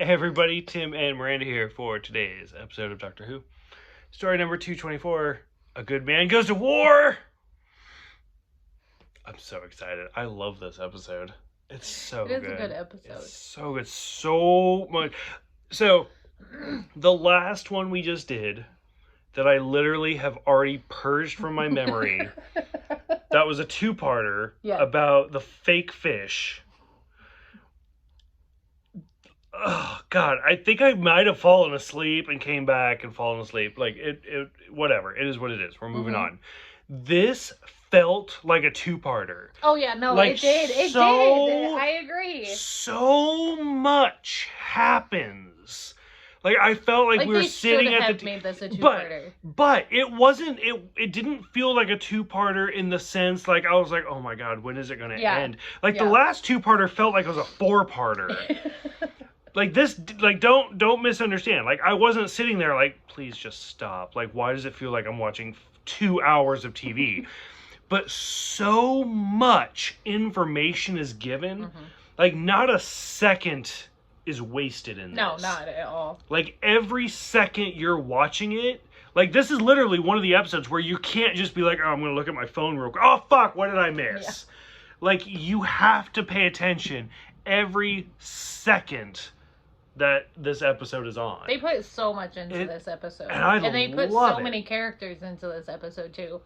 Hey everybody, Tim and Miranda here for today's episode of Doctor Who. Story number 224, A Good Man Goes to War! I'm so excited. I love this episode. It's so good. It is a good episode. It's so good. So much. So, the last one we just did, that I literally have already purged from my memory, that was a two-parter about the fake fish. Oh God, I think I might have fallen asleep and came back and fallen asleep. Like whatever. It is what it is. We're moving on. This felt like a two-parter. Oh yeah, no, like, it did. It did. I agree. So much happens. Like I felt like we were sitting at the made this a two-parter. But it wasn't. It didn't feel like a two-parter in the sense like I was like, oh my God, when is it going to end? Like the last two-parter felt like it was a four-parter. Like this, like don't misunderstand. Like I wasn't sitting there like, please just stop. Like why does it feel like I'm watching 2 hours of TV? But so much information is given, like not a second is wasted in this. No, not at all. Like every second you're watching it, like this is literally one of the episodes where you can't just be like, oh, I'm gonna look at my phone real quick. Oh fuck, what did I miss? Yeah. Like you have to pay attention every second that this episode is on. They put so much into this episode. And they put so many characters into this episode too.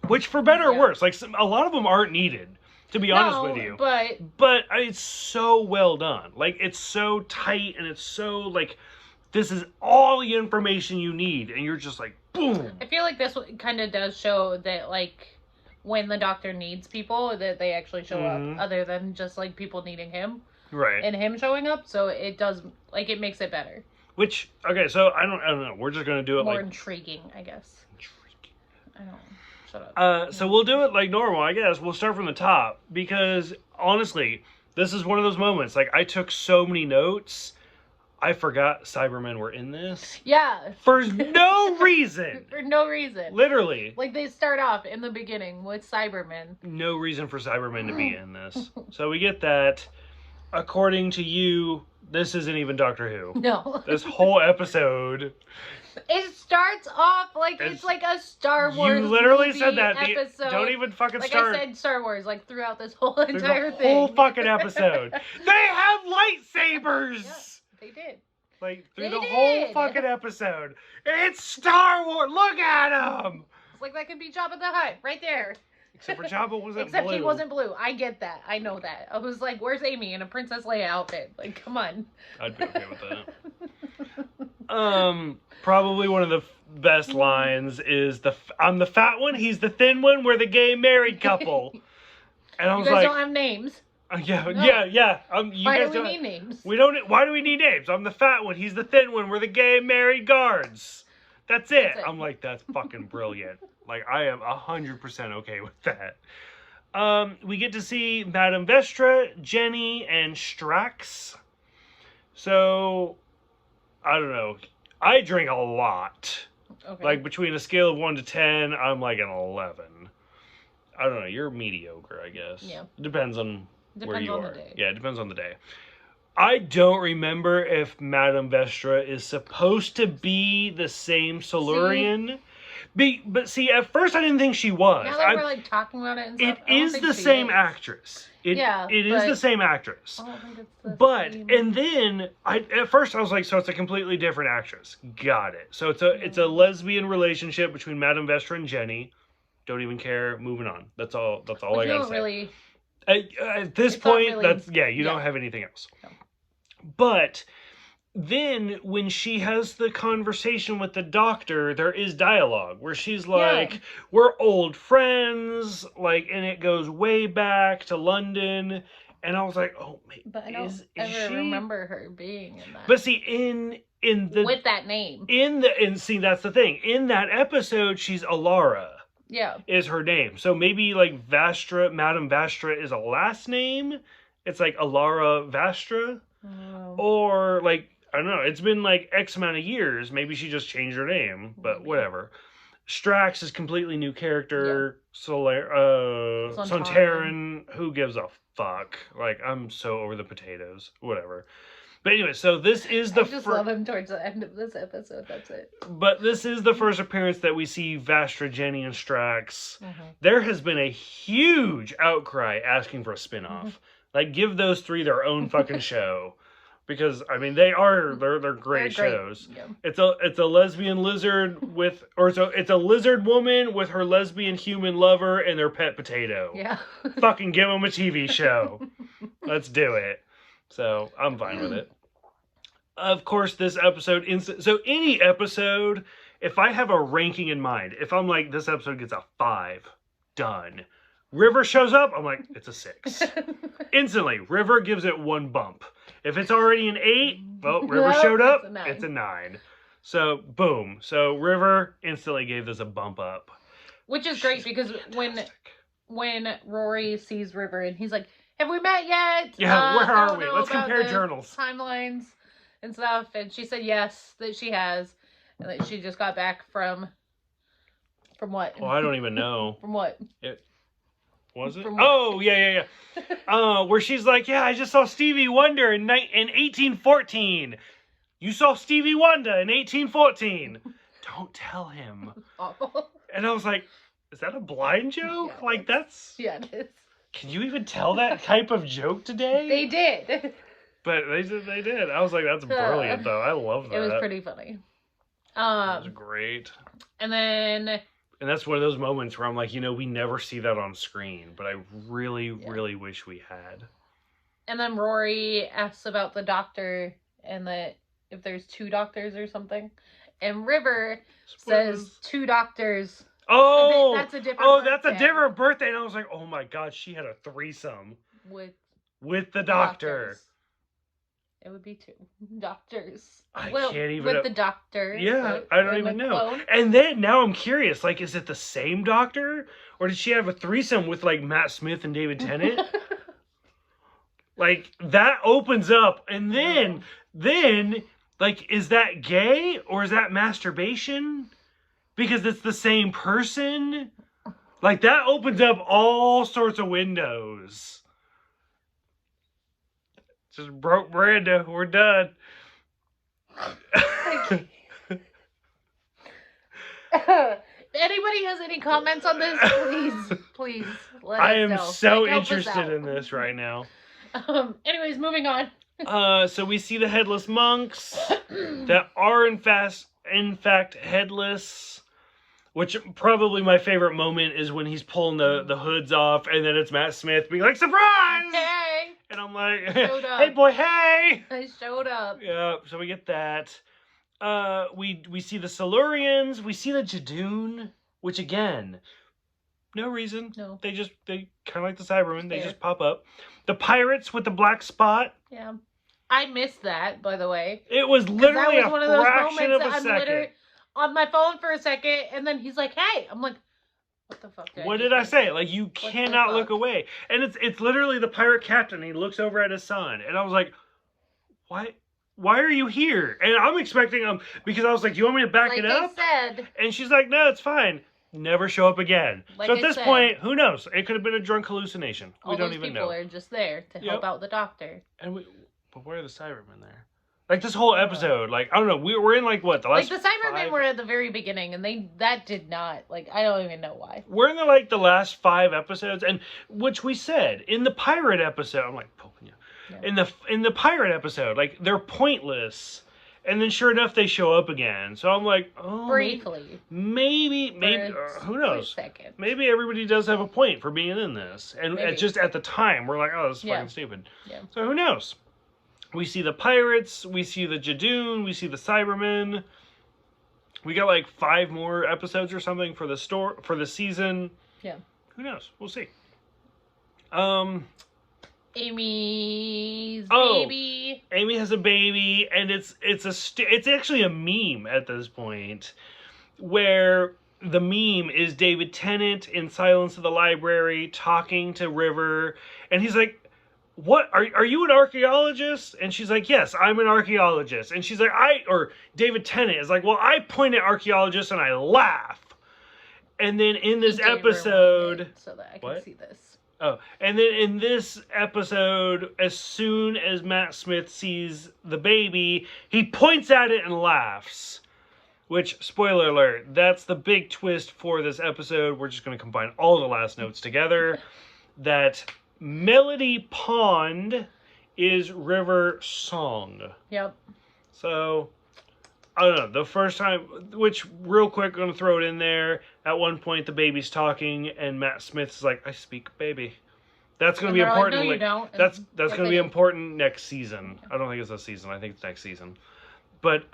Which for better or worse, like a lot of them aren't needed, to be honest with you. But it's so well done. Like it's so tight and it's so like this is all the information you need and you're just like boom. I feel like this kind of does show that like when the Doctor needs people that they actually show up other than just like people needing him. Right. And him showing up, so it does, like, it makes it better. Which, okay, so I don't know. We're just going to do it more intriguing, I guess. I don't know. Shut up. So we'll do it like normal, I guess. We'll start from the top. Because, honestly, this is one of those moments. Like, I took so many notes. I forgot Cybermen were in this. Yeah. For no reason. For no reason. Literally. Like, they start off in the beginning with Cybermen. No reason for Cybermen to be in this. So we get that. According to you, this isn't even Doctor Who. No. This whole episode. It starts off like it's like a Star Wars. You literally movie said that. Episode. Don't even fucking like start. I said Star Wars like throughout this whole entire the thing. Whole fucking episode. They have lightsabers. Yeah, they did. Like through the whole fucking episode. It's Star Wars. Look at them. It's like that could be Jabba the Hutt right there. Except for Jabba wasn't Except blue. he wasn't blue. I get that. I know that. I was like, where's Amy in a Princess Leia outfit? Like, come on. I'd be okay with that. Probably one of the best lines is I'm the fat one, he's the thin one, we're the gay married couple. And I was you guys like, don't have names. Yeah. You why guys do we need names? Why do we need names? I'm the fat one, he's the thin one, we're the gay married guards. That's it. I'm like, that's fucking brilliant. Like, I am 100% okay with that. We get to see Madame Vestra, Jenny, and Strax. So, I don't know. I drink a lot. Okay. Like, between a scale of 1 to 10, I'm like an 11. I don't know. You're mediocre, I guess. Yeah. Depends on where you are. Yeah, it depends on the day. I don't remember if Madame Vestra is supposed to be the same Silurian. But see, at first I didn't think she was. Now that we're like talking about it and stuff, it is the same actress. It is the same actress. I don't think it's the same. And then at first I was like, so it's a completely different actress. Got it. So it's a lesbian relationship between Madame Vestra and Jenny. Don't even care. Moving on. That's all I gotta say. Really, at this point, you don't have anything else. No. But then when she has the conversation with the Doctor, there is dialogue where she's like, we're old friends, like, and it goes way back to London. And I was like, oh, but I don't ever remember her being in that. But see, in the with that name. See, that's the thing. In that episode, she's Alara. Yeah. Is her name. So maybe like Vastra, Madame Vastra is a last name. It's like Alara Vastra. Or like, I don't know, it's been like X amount of years. Maybe she just changed her name, but whatever. Strax is completely new character. Sontaran. Sontaran, who gives a fuck? Like, I'm so over the potatoes. Whatever. But anyway, so this is the I just love him towards the end of this episode. That's it. But this is the first appearance that we see Vastra, Jenny, and Strax. Mm-hmm. There has been a huge outcry asking for a spinoff. Mm-hmm. Like, give those three their own fucking show. Because, I mean, they're great shows. Yeah. It's a lesbian lizard it's a lizard woman with her lesbian human lover and their pet potato. Yeah. Fucking give them a TV show. Let's do it. So, I'm fine with it. Of course, this episode... So, any episode, if I have a ranking in mind, if I'm like, this episode gets a 5, done. River shows up, I'm like, it's a 6. Instantly, River gives it 1 bump. If it's already an 8, well, River showed up, it's a 9. So, boom. So, River instantly gave this a bump up. Which is great because when Rory sees River and he's like, have we met yet? Yeah, where are we? Let's compare journals. Timelines and stuff. And she said yes, that she has. And that she just got back from what? Oh, I don't even know. From what? Was it? Oh, yeah. Where she's like, yeah, I just saw Stevie Wonder in 1814. You saw Stevie Wonder in 1814. Don't tell him. Awful. And I was like, is that a blind joke? Yeah, like, that's... Yeah, it is. Can you even tell that type of joke today? They did. But they did. I was like, that's brilliant, though. I love that. It was pretty funny. It was great. And then... And that's one of those moments where I'm like, we never see that on screen, but I really, really wish we had. And then Rory asks about the doctor and that if there's 2 doctors or something. And River says 2 doctors. Oh, that's a different birthday. That's a different birthday. And I was like, oh my God, she had a threesome. With the doctor. Doctors. It would be 2 doctors. I can't even... With the doctor. Yeah, I don't even know. Clone. And then, now I'm curious, like, is it the same doctor? Or did she have a threesome with, like, Matt Smith and David Tennant? Like, that opens up. And then, like, is that gay? Or is that masturbation? Because it's the same person? Like, that opens up all sorts of windows. Just broke Miranda. We're done. Anybody has any comments on this? Please let us know. I am so interested in this right now. Anyways, moving on. So we see the headless monks that are in fact headless. Which probably my favorite moment is when he's pulling the hoods off, and then it's Matt Smith being like, "Surprise!" Hey! And I'm like, "Hey, boy, hey!" I showed up. Yeah, so we get that. We see the Silurians, we see the Jadoon, which again, no reason. No. They kind of like the Cybermen, they just pop up. The pirates with the black spot. Yeah. I missed that, by the way. It was literally that was a one of those fraction of a I'm second. On my phone for a second, and then he's like, "Hey," I'm like, "What the fuck?" What did I say? Like, you cannot look away, and it's literally the pirate captain. He looks over at his son, and I was like, "Why are you here?" And I'm expecting him because I was like, "You want me to back it up?" Said. And she's like, "No, it's fine." Never show up again. So at this point, who knows? It could have been a drunk hallucination. We don't even know. All those people are just there to help out the doctor. But where are the Cybermen there? Like, this whole episode, like, I don't know, we're in, like, what, the last the Cybermen were at the very beginning, and that did not, like, I don't even know why. We're in, the last 5 episodes, and, which we said, in the pirate episode, I'm, like, poking you. Yeah. In the pirate episode, like, they're pointless, and then sure enough, they show up again. So I'm like, oh. Briefly. Maybe, who knows? Maybe everybody does have a point for being in this. And just at the time, we're like, oh, this is fucking stupid. Yeah. So who knows? We see the pirates, we see the Jadoon, we see the Cybermen. We got like 5 more episodes or something for the season. Yeah. Who knows? We'll see. Amy's baby. Amy has a baby, and it's actually a meme at this point, where the meme is David Tennant in Silence of the Library talking to River, and he's like, "What, are you an archaeologist?" And she's like, "Yes, I'm an archaeologist." And she's like, or David Tennant is like, "Well, I point at archaeologists and I laugh." And then in this He gave her episode... one so that I can see this. Oh, and then in this episode, as soon as Matt Smith sees the baby, he points at it and laughs. Which, spoiler alert, that's the big twist for this episode. We're just going to combine all the last notes together. That Melody Pond is River Song. Yep. So, I don't know. The first time, which, real quick, going to throw it in there. At one point, the baby's talking, and Matt Smith's like, I speak baby. That's going to be important. Like, no, you don't. That's going to be important next season. I don't think it's this season. I think it's next season. But,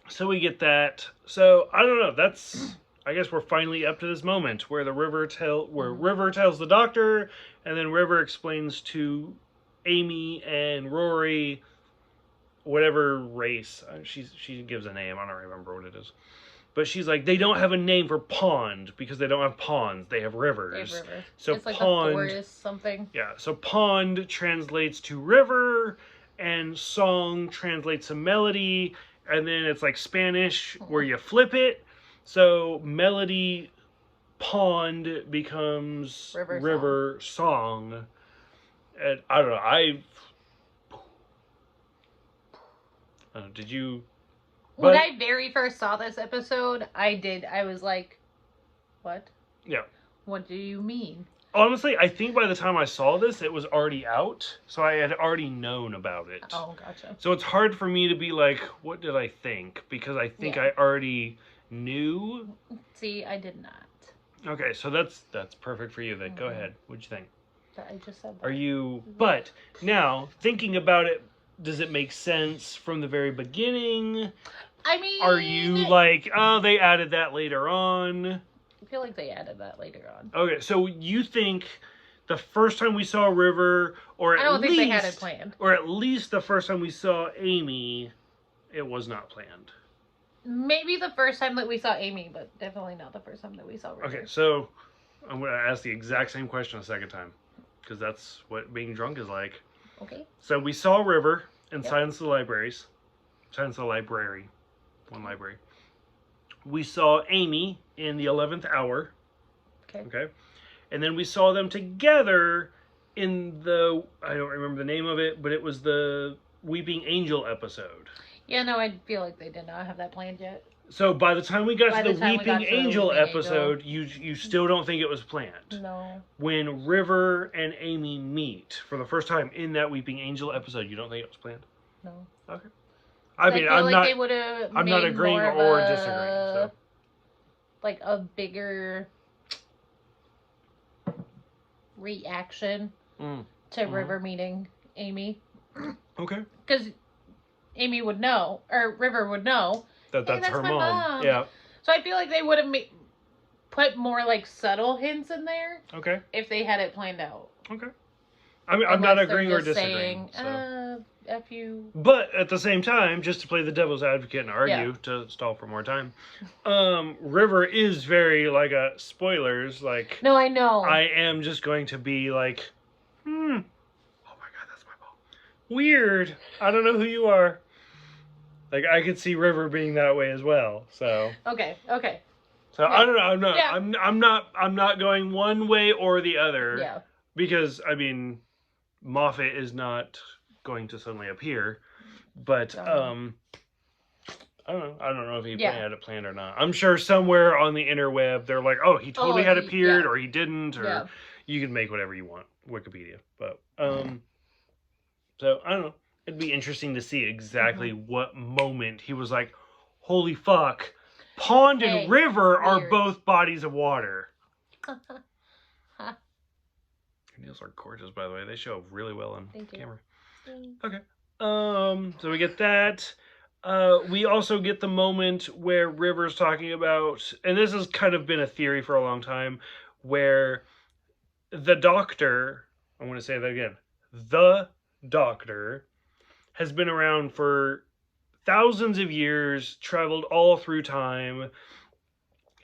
so we get that. So, I don't know. That's, I guess we're finally up to this moment where River tells the doctor, and then River explains to Amy and Rory whatever race. She gives a name. I don't remember what it is. But she's like, they don't have a name for pond because they don't have ponds. They have rivers. They have rivers. So it's like pond, a forest something. Yeah. So pond translates to river, and song translates to melody, and then it's like Spanish where you flip it. So melody pond becomes river song. And I don't know. Did you? When I very first saw this episode, I was like, what? Yeah. What do you mean? Honestly, I think by the time I saw this, it was already out. So I had already known about it. Oh, gotcha. So it's hard for me to be like, what did I think? Because I think I already knew. See, I did not. Okay, so that's perfect for you then. Mm-hmm. Go ahead. What'd you think? I just said that. Are you... But now, thinking about it, does it make sense from the very beginning? I mean... Are you like, oh, they added that later on? I feel like they added that later on. Okay, so you think the first time we saw River, or at least... I don't think they had it planned. Or at least the first time we saw Amy, it was not planned. Maybe the first time that we saw Amy, but definitely not the first time that we saw River. Okay, so I'm going to ask the exact same question a second time. Because that's what being drunk is like. Okay. So we saw River in Silence of the Libraries. Silence of the Library. One library. We saw Amy in the 11th Hour. Okay. And then we saw them together in the, I don't remember the name of it, but it was the Weeping Angel episode. Yeah, no, I feel like they did not have that planned yet. So by the time we got to the Weeping Angel episode, you still don't think it was planned? No. When River and Amy meet for the first time in that Weeping Angel episode, you don't think it was planned? No. Okay. I mean, I'm not agreeing or disagreeing. So. Like a bigger reaction to River meeting Amy. Okay. Because Amy would know, or River would know. That's her mom. Yeah. So I feel like they would have put more like subtle hints in there. Okay. If they had it planned out. Okay. I mean, I'm not agreeing or disagreeing. F you. But at the same time, just to play the devil's advocate and argue to stall for more time, River is very like spoilers. Like, no, I know. I am just going to be like, oh my god, that's my ball. Weird. I don't know who you are. Like, I could see River being that way as well. So okay. So yeah. I don't know. I'm not going one way or the other. Yeah. Because I mean, Moffat is not going to suddenly appear, but I don't know if he had it planned or not. I'm sure somewhere on the interweb they're like, oh, he totally had appeared or he didn't, or you can make whatever you want, Wikipedia. But so I don't know. It'd be interesting to see exactly what moment he was like, holy fuck, pond and river are both bodies of water. Your nails are gorgeous, by the way. They show really well on camera. Okay. So we get that. We also get the moment where River's talking about, and this has kind of been a theory for a long time, where the Doctor, I want to say that again, the Doctor has been around for thousands of years, traveled all through time,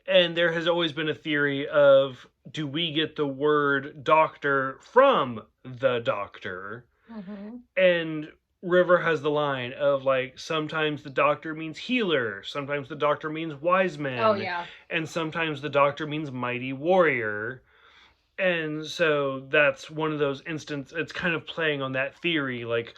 and there has always been a theory of, do we get the word doctor from the Doctor? Mm-hmm. And River has the line of, like, sometimes the doctor means healer, sometimes the doctor means wise man. Oh, yeah. And sometimes the doctor means mighty warrior. And so that's one of those instances, it's kind of playing on that theory, like,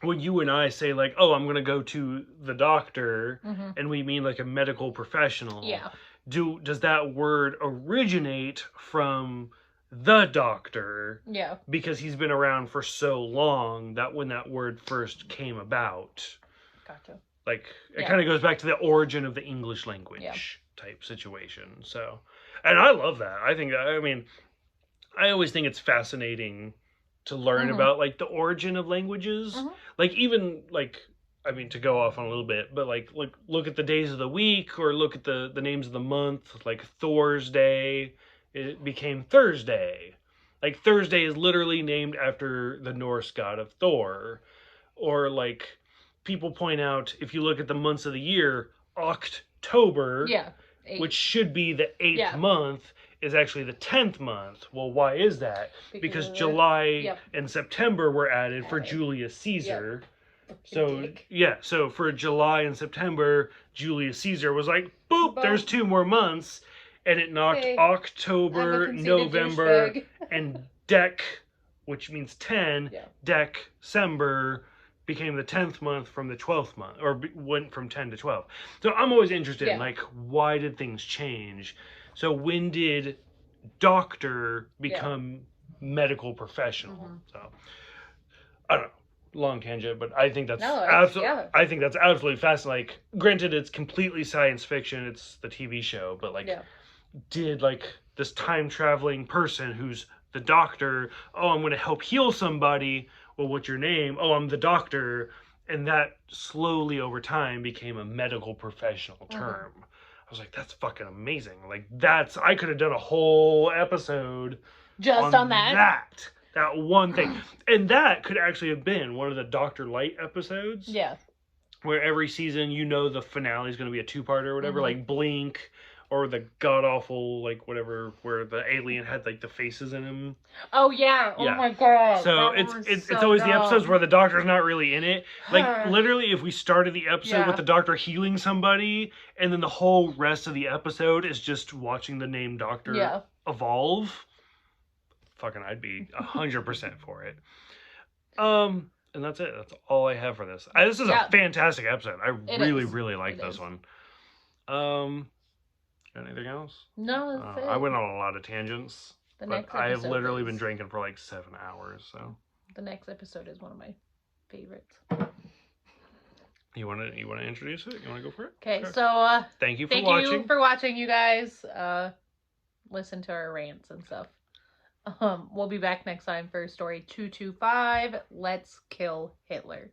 when you and I say, like, oh, I'm going to go to the doctor, and we mean, like, a medical professional. Yeah. Does that word originate from the doctor? Yeah. Because he's been around for so long that when that word first came about. Gotcha. Like, it kind of goes back to the origin of the English language type situation. So, and I love that. I mean, I always think it's fascinating to learn about, like, the origin of languages. Like, even, like, I mean, to go off on a little bit, but, like, look at the days of the week, or look at the names of the month. Like, Thursday, it became Thursday. Like, Thursday is literally named after the Norse god of Thor. Or, like, people point out, if you look at the months of the year, October, which should be the 8th month, is actually the 10th month. Well, why is that? Because July and September were added for Julius Caesar. So, so for July and September, Julius Caesar was like, boop, there's 2 more months. And it knocked October, November, and Dec, which means 10, December, became the 10th month from the 12th month, or went from 10 to 12. So I'm always interested in, like, why did things change? So when did doctor become medical professional? So I don't know, long tangent, but I think that's I think that's absolutely fascinating. Like, granted, it's completely science fiction, it's the TV show, but, like, did, like, this time traveling person who's the doctor, oh, I'm going to help heal somebody. Well, what's your name? Oh, I'm the doctor. And that slowly over time became a medical professional term. I was like, that's fucking amazing. Like, I could have done a whole episode just on that one thing. And that could actually have been one of the Dr. Light episodes. Yeah. Where every season, the finale is going to be a 2-parter or whatever, like Blink, or the god-awful, like, whatever, where the alien had, like, the faces in him. Oh, yeah. Oh, my God. So it's always the episodes where the doctor's not really in it. Like, literally, if we started the episode with the doctor healing somebody, and then the whole rest of the episode is just watching the name doctor evolve, fucking I'd be 100% for it. And that's it. That's all I have for this. This is a fantastic episode. I really like this one. Anything else? No, that's it. I went on a lot of tangents. But I have literally been drinking for like 7 hours, so. The next episode is one of my favorites. You want to introduce it? You want to go for it? Okay, sure. So thank you for watching. You guys. Listen to our rants and stuff. We'll be back next time for story 225. Let's kill Hitler.